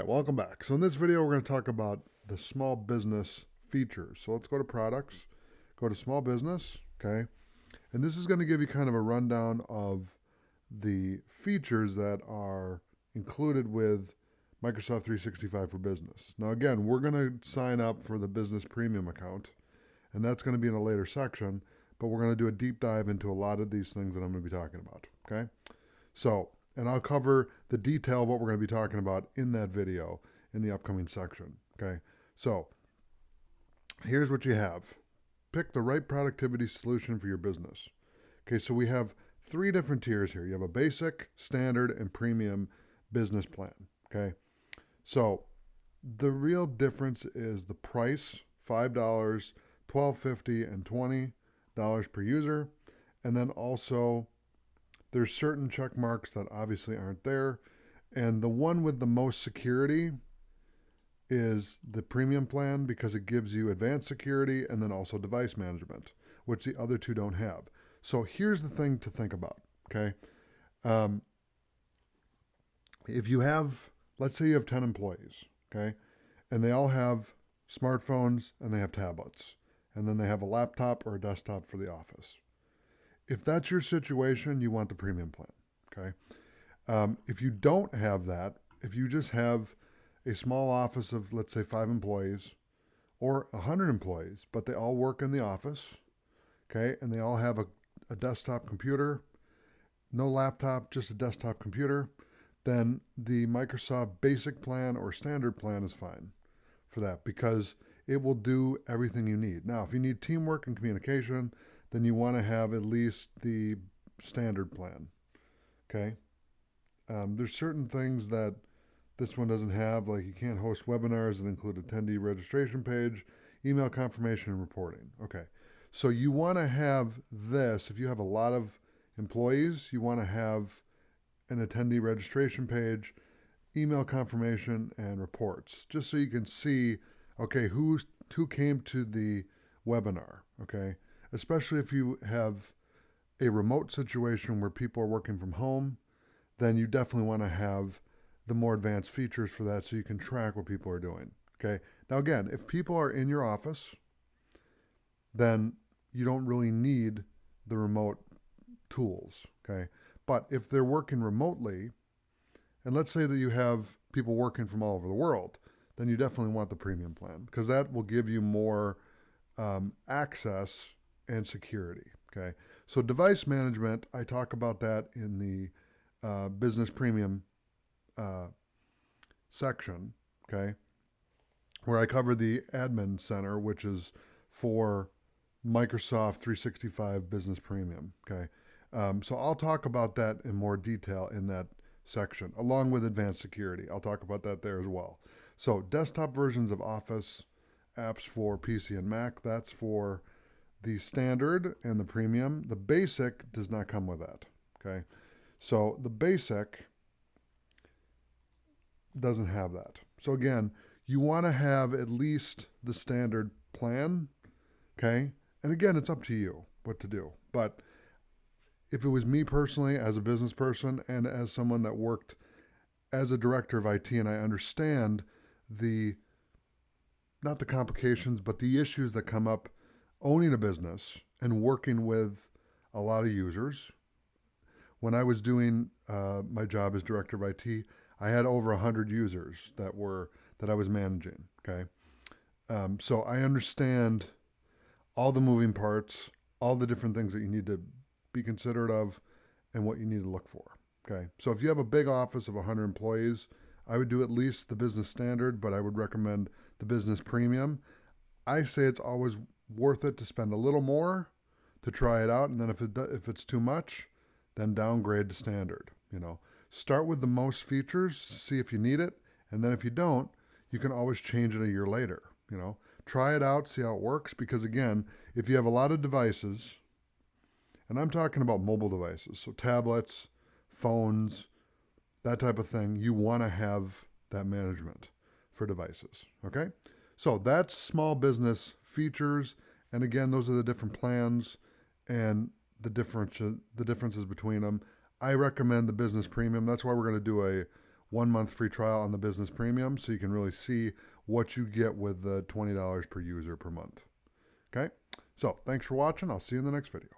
welcome back. So in this video, we're going to talk about the small business features. So let's go to products, go to small business, okay? And this is going to give you kind of a rundown of the features that are included with Microsoft 365 for Business. Now again, we're going to sign up for the Business Premium account, and that's going to be in a later section, but we're going to do a deep dive into a lot of these things that I'm going to be talking about, okay? So, and I'll cover the detail of what we're going to be talking about in that video in the upcoming section, okay? So, here's what you have. Pick the right productivity solution for your business. Okay, so we have three different tiers here. You have a basic, standard, and premium business plan, okay? So, the real difference is the price, $5, $12.50, and $20 per user. And then also, there's certain check marks that obviously aren't there. And the one with the most security is the premium plan because it gives you advanced security and then also device management, which the other two don't have. So here's the thing to think about, okay? If you have, let's say you have 10 employees, okay? And they all have smartphones and they have tablets. And then they have a laptop or a desktop for the office. If that's your situation, you want the premium plan, okay? If you don't have that, if you just have a small office of, let's say, 5 employees or 100 employees, but they all work in the office, okay, and they all have a desktop computer, no laptop, just a desktop computer, then the Microsoft Basic plan or Standard plan is fine for that because it will do everything you need. Now, if you need teamwork and communication, then you want to have at least the standard plan, okay? There's certain things that this one doesn't have, like you can't host webinars that include attendee registration page, email confirmation, and reporting. Okay, so you want to have this, if you have a lot of employees, you want to have an attendee registration page, email confirmation, and reports, just so you can see, okay, who came to the webinar, okay? Especially if you have a remote situation where people are working from home, then you definitely want to have the more advanced features for that so you can track what people are doing, okay? Now again, if people are in your office, then you don't really need the remote tools, okay? But if they're working remotely, and let's say that you have people working from all over the world, then you definitely want the premium plan because that will give you more access and security, okay? So device management, I talk about that in the business premium section, okay? Where I cover the admin center, which is for Microsoft 365 Business Premium, okay? So I'll talk about that in more detail in that section, along with advanced security. I'll talk about that there as well. So desktop versions of Office apps for PC and Mac, that's for the standard and the premium. The basic does not come with that, okay? So the basic doesn't have that. So again, you want to have at least the standard plan, okay? And again, it's up to you what to do. But if it was me personally as a business person and as someone that worked as a director of IT and I understand not the complications, but the issues that come up owning a business and working with a lot of users. When I was doing my job as director of IT, I had over 100 users that I was managing, okay? So I understand all the moving parts, all the different things that you need to be considerate of and what you need to look for, okay? So if you have a big office of 100 employees, I would do at least the business standard, but I would recommend the business premium. I say it's always worth it to spend a little more to try it out, and then if it's too much, then downgrade to standard, you know. Start with the most features, see if you need it, and then if you don't, you can always change it a year later, you know. Try it out, see how it works, because again, if you have a lot of devices, and I'm talking about mobile devices, so tablets, phones, that type of thing, you want to have that management for devices, okay? So that's small business features, and again, those are the different plans and the differences between them. I recommend the business premium. That's why we're going to do a 1 month free trial on the business premium so you can really see what you get with the $20 per user per month. Okay, so thanks for watching. I'll see you in the next video.